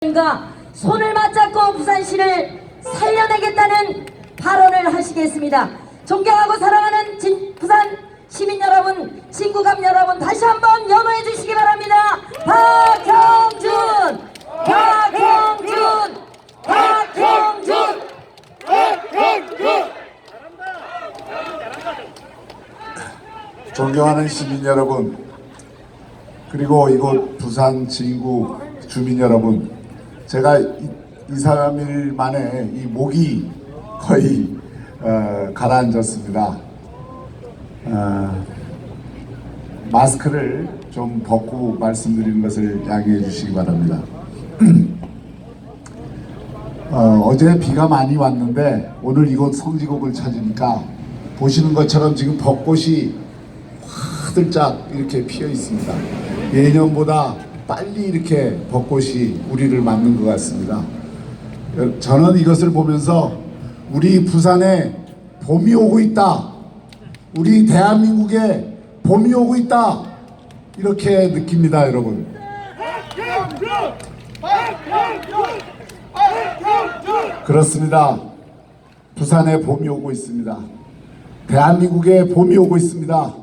과 손을 맞잡고 부산시를 살려내겠다는 발언을 하시겠습니다. 존경하고 사랑하는 부산 시민 여러분, 친구감 여러분, 다시 한번 연호해 주시기 바랍니다. 박형준! 박형준! 박형준! 존경하는 시민 여러분, 그리고 이곳 부산 진구 주민 여러분, 제가 2-3일 만에 이 목이 거의 가라앉았습니다. 마스크를 좀 벗고 말씀드리는 것을 양해해 주시기 바랍니다. 어제 비가 많이 왔는데 오늘 이곳 성지곡을 찾으니까 보시는 것처럼 지금 벚꽃이 화들짝 이렇게 피어 있습니다. 예년보다 빨리 이렇게 벚꽃이 우리를 맞는 것 같습니다. 저는 이것을 보면서 우리 부산에 봄이 오고 있다, 우리 대한민국에 봄이 오고 있다, 이렇게 느낍니다. 여러분, 그렇습니다. 부산에 봄이 오고 있습니다. 대한민국에 봄이 오고 있습니다.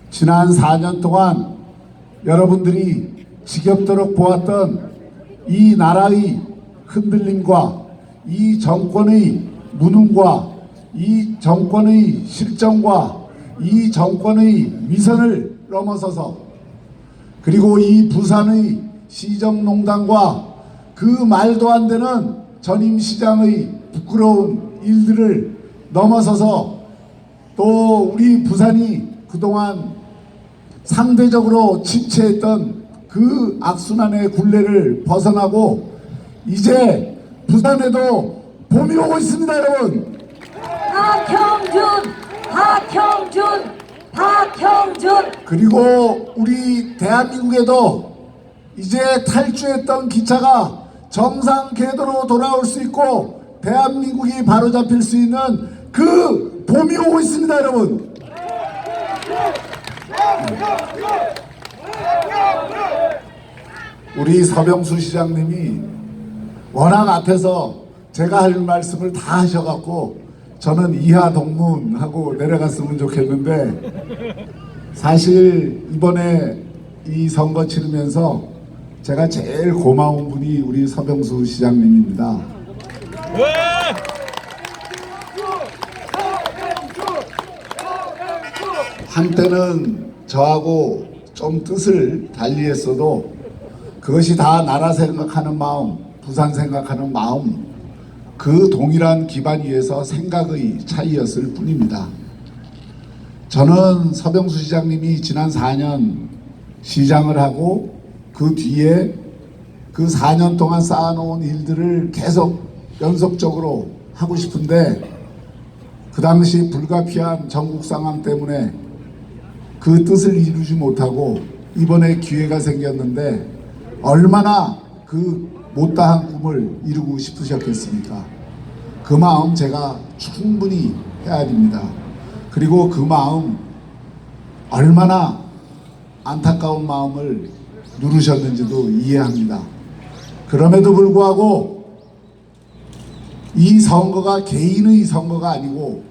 지난 4년 동안 여러분들이 지겹도록 보았던 이 나라의 흔들림과 이 정권의 무능과 이 정권의 실정과 이 정권의 위선을 넘어서서, 그리고 이 부산의 시정농단과 그 말도 안 되는 전임시장의 부끄러운 일들을 넘어서서, 또 우리 부산이 그동안 상대적으로 침체했던 그 악순환의 굴레를 벗어나고 이제 부산에도 봄이 오고 있습니다. 여러분, 박형준! 박형준! 박형준! 그리고 우리 대한민국에도 이제 탈주했던 기차가 정상 궤도로 돌아올 수 있고 대한민국이 바로잡힐 수 있는 그 봄이 오고 있습니다. 여러분, 우리 서병수 시장님이 워낙 앞에서 제가 할 말씀을 다 하셔갖고 저는 이하 동문하고 내려갔으면 좋겠는데, 사실 이번에 이 선거 치르면서 제가 제일 고마운 분이 우리 서병수 시장님입니다. 한때는 저하고 좀 뜻을 달리했어도 그것이 다 나라 생각하는 마음, 부산 생각하는 마음, 그 동일한 기반 위에서 생각의 차이였을 뿐입니다. 저는 서병수 시장님이 지난 4년 시장을 하고 그 뒤에 그 4년 동안 쌓아놓은 일들을 계속 연속적으로 하고 싶은데, 그 당시 불가피한 전국 상황 때문에 그 뜻을 이루지 못하고 이번에 기회가 생겼는데 얼마나 그 못다한 꿈을 이루고 싶으셨겠습니까? 그 마음 제가 충분히 헤아립니다. 그리고 그 마음, 얼마나 안타까운 마음을 누르셨는지도 이해합니다. 그럼에도 불구하고 이 선거가 개인의 선거가 아니고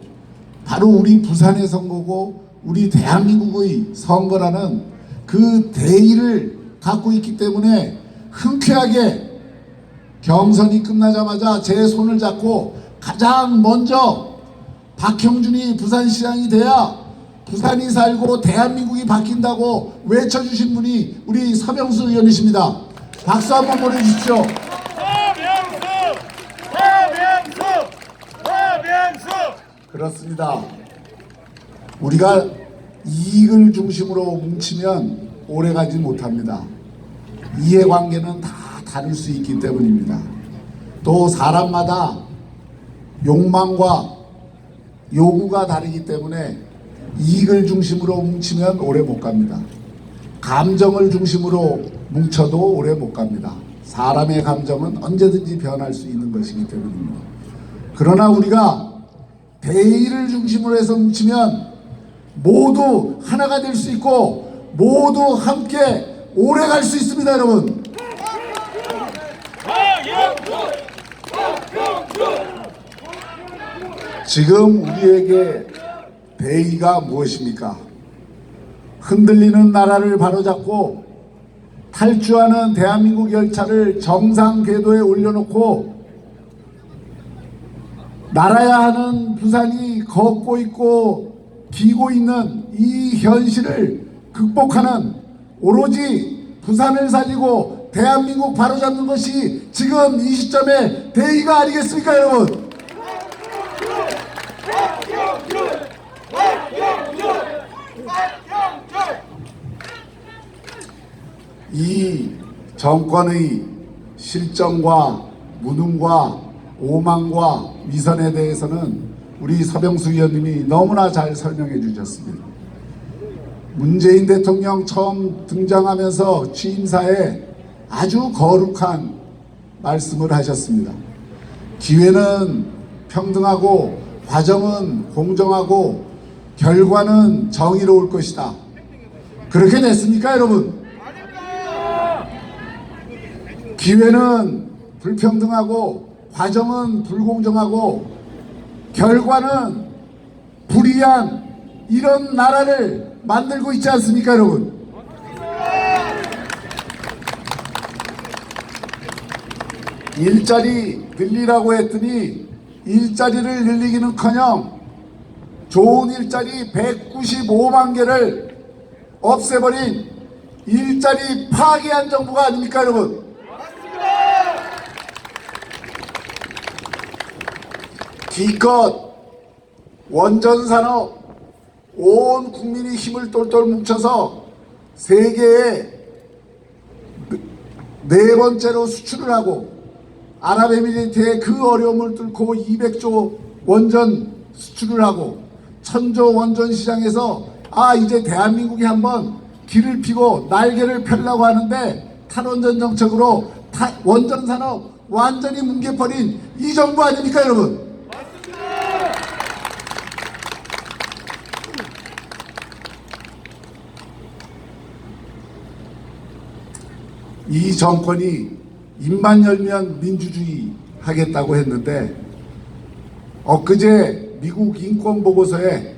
바로 우리 부산의 선거고 우리 대한민국의 선거라는 그 대의를 갖고 있기 때문에 흔쾌하게 경선이 끝나자마자 제 손을 잡고 가장 먼저 박형준이 부산시장이 돼야 부산이 살고 대한민국이 바뀐다고 외쳐주신 분이 우리 서병수 의원이십니다. 박수 한번 보내주십시오. 그렇습니다. 우리가 이익을 중심으로 뭉치면 오래가지 못합니다. 이해관계는 다 다를 수 있기 때문입니다. 또 사람마다 욕망과 요구가 다르기 때문에 이익을 중심으로 뭉치면 오래 못 갑니다. 감정을 중심으로 뭉쳐도 오래 못 갑니다. 사람의 감정은 언제든지 변할 수 있는 것이기 때문입니다. 그러나 우리가 대의를 중심으로 해서 뭉치면 모두 하나가 될 수 있고 모두 함께 오래 갈 수 있습니다. 여러분, 지금 우리에게 대의가 무엇입니까? 흔들리는 나라를 바로잡고 탈주하는 대한민국 열차를 정상 궤도에 올려놓고 날아야 하는 부산이 걷고 있고 기고 있는 이 현실을 극복하는, 오로지 부산을 살리고 대한민국 바로잡는 것이 지금 이 시점의 대의가 아니겠습니까, 여러분? 이 정권의 실정과 무능과 오만과 위선에 대해서는 우리 서병수 의원님이 너무나 잘 설명해 주셨습니다. 문재인 대통령 처음 등장하면서 취임사에 아주 거룩한 말씀을 하셨습니다. 기회는 평등하고 과정은 공정하고 결과는 정의로울 것이다. 그렇게 됐습니까, 여러분? 기회는 불평등하고 과정은 불공정하고 결과는 불이한 이런 나라를 만들고 있지 않습니까, 여러분? 일자리 늘리라고 했더니 일자리를 늘리기는커녕 좋은 일자리 195만 개를 없애버린 일자리 파괴한 정부가 아닙니까, 여러분? 기껏 원전산업 온 국민이 힘을 똘똘 뭉쳐서 세계에 네 번째로 수출을 하고 아랍에미리트의 그 어려움을 뚫고 200조 원전 수출을 하고 1000조 원전 시장에서 이제 대한민국이 한번 길을 피고 날개를 펴려고 하는데 탈원전 정책으로 원전 산업 완전히 뭉개버린 이 정부 아닙니까, 여러분? 이 정권이 입만 열면 민주주의 하겠다고 했는데 엊그제 미국 인권보고서에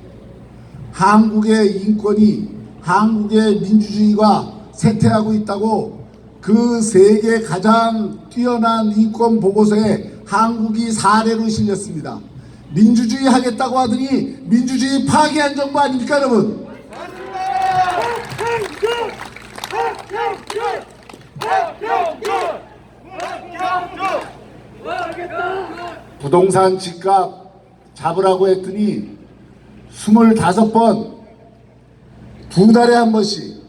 한국의 인권이, 한국의 민주주의가 쇠퇴하고 있다고 그 세계 가장 뛰어난 인권보고서에 한국이 사례로 실렸습니다. 민주주의 하겠다고 하더니 민주주의 파괴한 정부 아닙니까, 여러분? 부동산 집값 잡으라고 했더니 25번 2달에 한 번씩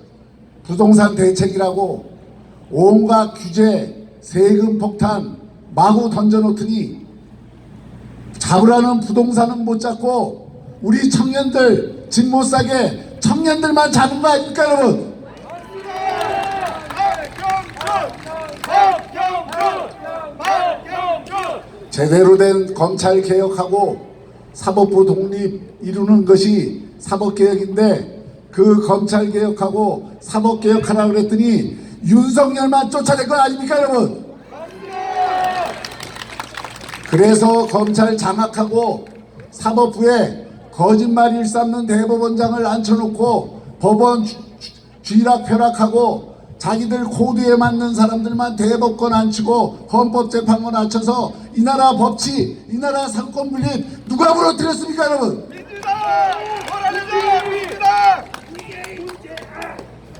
부동산 대책이라고 온갖 규제, 세금 폭탄 마구 던져놓더니 잡으라는 부동산은 못 잡고 우리 청년들 집 못 사게 청년들만 잡은 거 아닙니까, 여러분? 제대로 된 검찰 개혁하고 사법부 독립 이루는 것이 사법개혁인데 그 검찰 개혁하고 사법개혁하라고 그랬더니 윤석열만 쫓아낸 거 아닙니까, 여러분? 그래서 검찰 장악하고 사법부에 거짓말 일삼는 대법원장을 앉혀놓고 법원 쥐락펴락하고 자기들 코드에 맞는 사람들만 대법관 앉히고 헌법재판관 앉혀서 이 나라 법치, 이 나라 상권 분립 누가 무너뜨렸습니까, 여러분?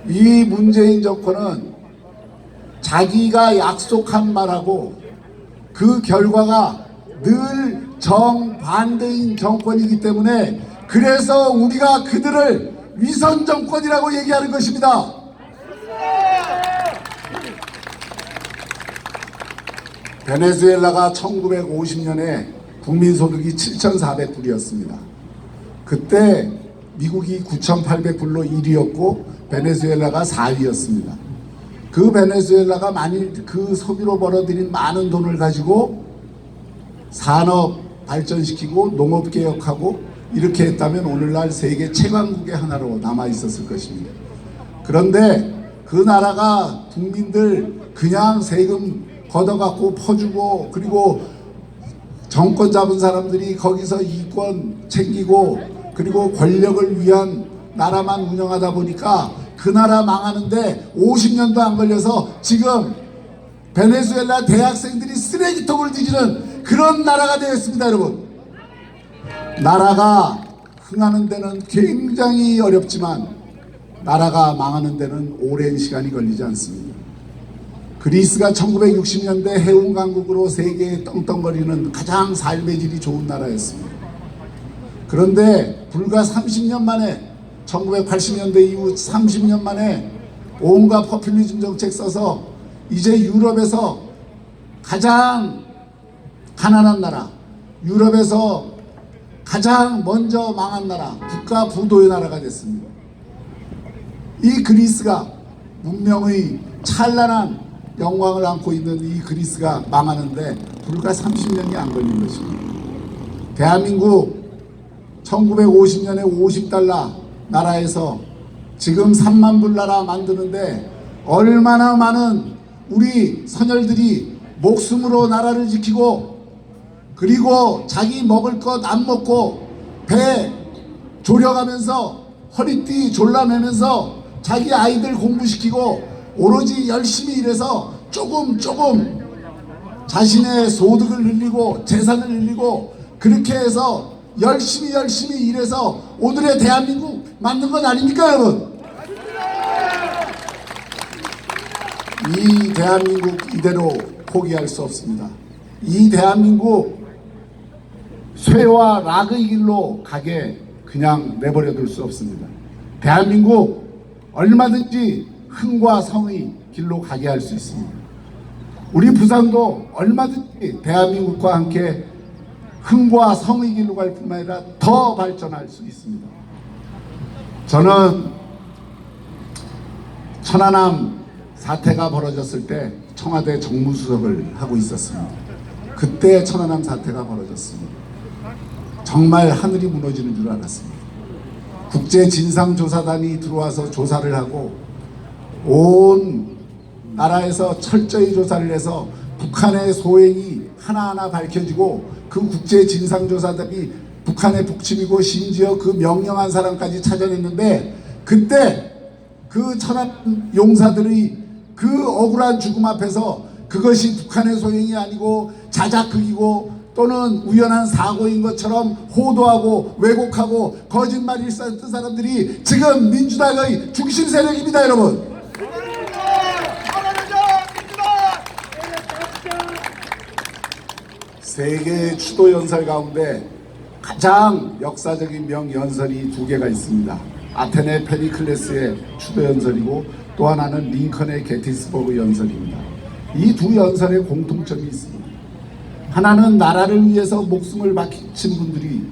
이 문재인 정권은 자기가 약속한 말하고 그 결과가 늘 정반대인 정권이기 때문에 그래서 우리가 그들을 위선 정권이라고 얘기하는 것입니다. 베네수엘라가 1950년에 국민소득이 7,400불이었습니다. 그때 미국이 9,800불로 1위였고 베네수엘라가 4위였습니다. 그 베네수엘라가 만일 그 석유로 벌어들인 많은 돈을 가지고 산업 발전시키고 농업 개혁하고 이렇게 했다면 오늘날 세계 최강국의 하나로 남아 있었을 것입니다. 그런데 그 나라가 국민들 그냥 세금 걷어갖고 퍼주고 그리고 정권 잡은 사람들이 거기서 이권 챙기고 그리고 권력을 위한 나라만 운영하다 보니까 그 나라 망하는데 50년도 안 걸려서 지금 베네수엘라 대학생들이 쓰레기통을 뒤지는 그런 나라가 되었습니다. 여러분, 나라가 흥하는 데는 굉장히 어렵지만 나라가 망하는 데는 오랜 시간이 걸리지 않습니다. 그리스가 1960년대 해운 강국으로 세계에 떵떵거리는 가장 삶의 질이 좋은 나라였습니다. 그런데 불과 30년 만에 1980년대 이후 30년 만에 온갖 포퓰리즘 정책 써서 이제 유럽에서 가장 가난한 나라, 유럽에서 가장 먼저 망한 나라, 국가 부도의 나라가 됐습니다. 이 그리스가 문명의 찬란한 영광을 안고 있는 이 그리스가 망하는데 불과 30년이 안 걸린 것입니다. 대한민국 1950년에 50달러 나라에서 지금 3만 불 나라 만드는데 얼마나 많은 우리 선열들이 목숨으로 나라를 지키고 그리고 자기 먹을 것 안 먹고 배 졸여가면서 허리띠 졸라매면서 자기 아이들 공부시키고 오로지 열심히 일해서 조금 자신의 소득을 늘리고 재산을 늘리고 그렇게 해서 열심히 일해서 오늘의 대한민국 만든 것 아닙니까 여러분? 이 대한민국 이대로 포기할 수 없습니다. 이 대한민국 쇠와 락의 길로 가게 그냥 내버려둘 수 없습니다. 대한민국 얼마든지 흥과 성의 길로 가게 할 수 있습니다. 우리 부산도 얼마든지 대한민국과 함께 흥과 성의 길로 갈 뿐만 아니라 더 발전할 수 있습니다. 저는 천안함 사태가 벌어졌을 때 청와대 정무수석을 하고 있었습니다. 그때 천안함 사태가 벌어졌습니다. 정말 하늘이 무너지는 줄 알았습니다. 국제진상조사단이 들어와서 조사를 하고 온 나라에서 철저히 조사를 해서 북한의 소행이 하나하나 밝혀지고 그 국제진상조사단이 북한의 북침이고 심지어 그 명령한 사람까지 찾아냈는데 그때 그 천안 용사들의 그 억울한 죽음 앞에서 그것이 북한의 소행이 아니고 자작극이고 또는 우연한 사고인 것처럼 호도하고 왜곡하고 거짓말을 썼던 사람들이 지금 민주당의 중심 세력입니다. 여러분, 세계의 추도 연설 가운데 가장 역사적인 명연설이 두 개가 있습니다. 아테네 페리클레스의 추도 연설이고 또 하나는 링컨의 게티스버그 연설입니다. 이 두 연설에 공통점이 있습니다. 하나는 나라를 위해서 목숨을 바친 분들이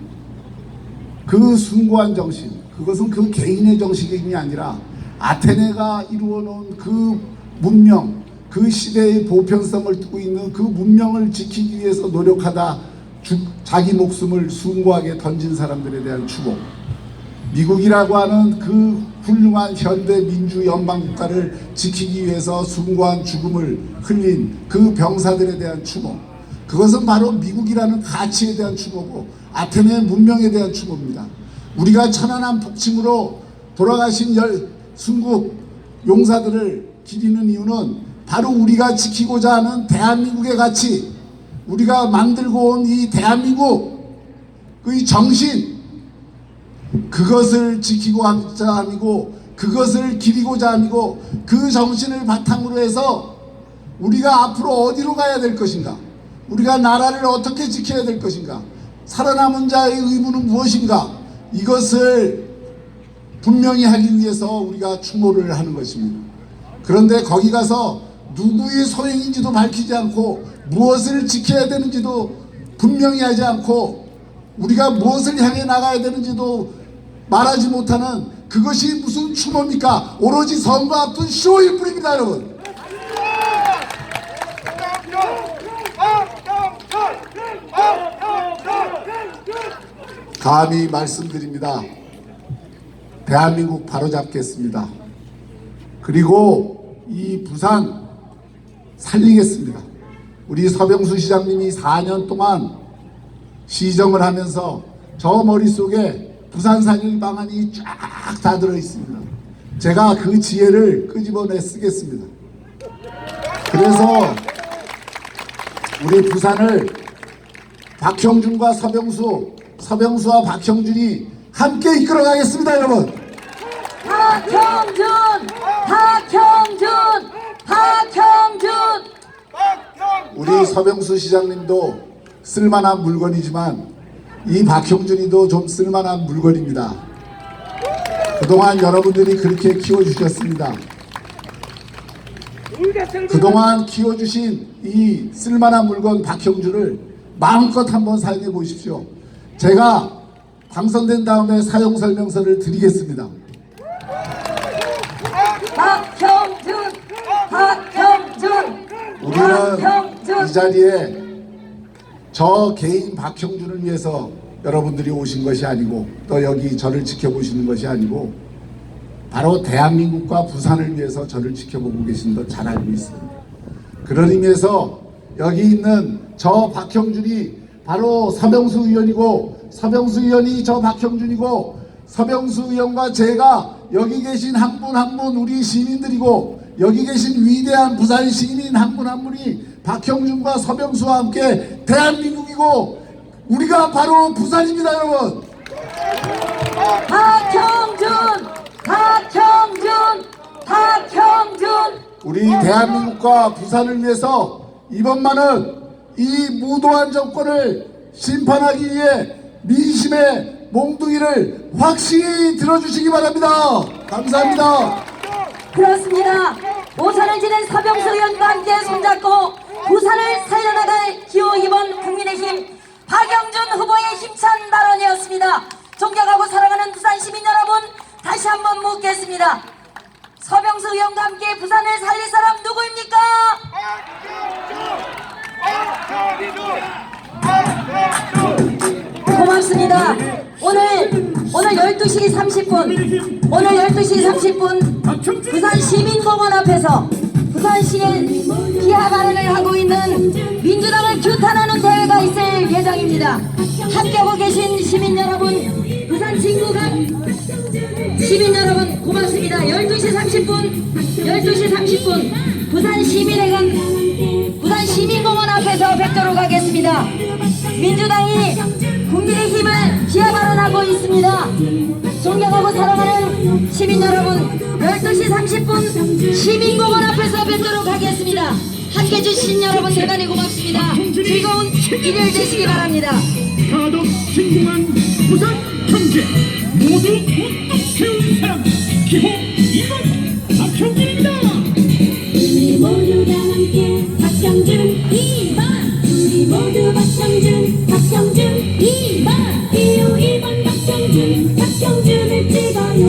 그 숭고한 정신, 그것은 그 개인의 정신이 아니라 아테네가 이루어놓은 그 문명, 그 시대의 보편성을 두고 있는 그 문명을 지키기 위해서 노력하다 자기 목숨을 숭고하게 던진 사람들에 대한 추모, 미국이라고 하는 그 훌륭한 현대 민주 연방 국가를 지키기 위해서 숭고한 죽음을 흘린 그 병사들에 대한 추모, 그것은 바로 미국이라는 가치에 대한 추모고 아테네 문명에 대한 추모입니다. 우리가 천안함 북침으로 돌아가신 순국 용사들을 기리는 이유는 바로 우리가 지키고자 하는 대한민국의 가치, 우리가 만들고 온 이 대한민국의 정신, 그것을 지키고자 함이고 그것을 기리고자 함이고 그 정신을 바탕으로 해서 우리가 앞으로 어디로 가야 될 것인가, 우리가 나라를 어떻게 지켜야 될 것인가, 살아남은 자의 의무는 무엇인가, 이것을 분명히 하기 위해서 우리가 추모를 하는 것입니다. 그런데 거기 가서 누구의 소행인지도 밝히지 않고 무엇을 지켜야 되는지도 분명히 하지 않고 우리가 무엇을 향해 나가야 되는지도 말하지 못하는 그것이 무슨 추모입니까? 오로지 선거 앞둔 쇼일 뿐입니다. 여러분, 감히 말씀드립니다. 대한민국 바로잡겠습니다. 그리고 이 부산 살리겠습니다. 우리 서병수 시장님이 4년 동안 시정을 하면서 저 머릿속에 부산 살릴 방안이 쫙 다 들어 있습니다. 제가 그 지혜를 끄집어내 쓰겠습니다. 그래서 우리 부산을 박형준과 서병수와 박형준이 함께 이끌어가겠습니다, 여러분. 박형준! 우리 서병수 시장님도 쓸만한 물건이지만 이 박형준이도 좀 쓸만한 물건입니다. 그동안 여러분들이 그렇게 키워주셨습니다. 그동안 키워주신 이 쓸만한 물건 박형준을 마음껏 한번 사용해 보십시오. 제가 당선된 다음에 사용 설명서를 드리겠습니다. 박형준! 우리는 이 자리에 저 개인 박형준을 위해서 여러분들이 오신 것이 아니고 또 여기 저를 지켜보시는 것이 아니고 바로 대한민국과 부산을 위해서 저를 지켜보고 계신 거 잘 알고 있습니다. 그런 의미에서 여기 있는 저 박형준이 바로 서병수 의원이고 서병수 의원이 저 박형준이고 서병수 의원과 제가 여기 계신 한 분 한 분 우리 시민들이고 여기 계신 위대한 부산 시민 한 분 한 분이 박형준과 서병수와 함께 대한민국이고 우리가 바로 부산입니다, 여러분. 박형준! 우리 대한민국과 부산을 위해서 이번만은 이 무도한 정권을 심판하기 위해 민심의 몽둥이를 확실히 들어주시기 바랍니다. 감사합니다. 그렇습니다. 오산을 지낸 서병수 의원과 함께 손잡고 부산을 살려나갈 기호 2번 국민의힘 박영준 후보의 힘찬 발언이었습니다. 존경하고 사랑하는 부산 시민 여러분, 다시 한번 묻겠습니다. 서병수 의원과 함께 부산을 살릴 사람 누구입니까? 고맙습니다. 오늘 12시 30분 부산 시민공원 앞에서 부산시에 비하 발언을 하고 있는 민주당을 규탄하는 대회가 있을 예정입니다. 함께하고 계신 시민 여러분, 부산 진구갑 시민 여러분 고맙습니다. 12시 30분 부산 시민회관 부산 시민공원 앞에서 뵙도록 하겠습니다. 민주당이 국민의힘을 비하 발언하고 있습니다. 존경하고 사랑하는 시민 여러분, 12시 30분 시민공원 앞에서 뵙도록 하겠습니다. 함께 해주신 여러분 대단히 고맙습니다. 즐거운 일요일 되시기 바랍니다. 가덕 진공한 부산 경제 모두 우뚝 세운 사람 기호 2번 박형준입니다. 우리 모두 다 함께 박형준 2번 우리 모두 박형준 2번 기호 2번 박형준을 찍어요.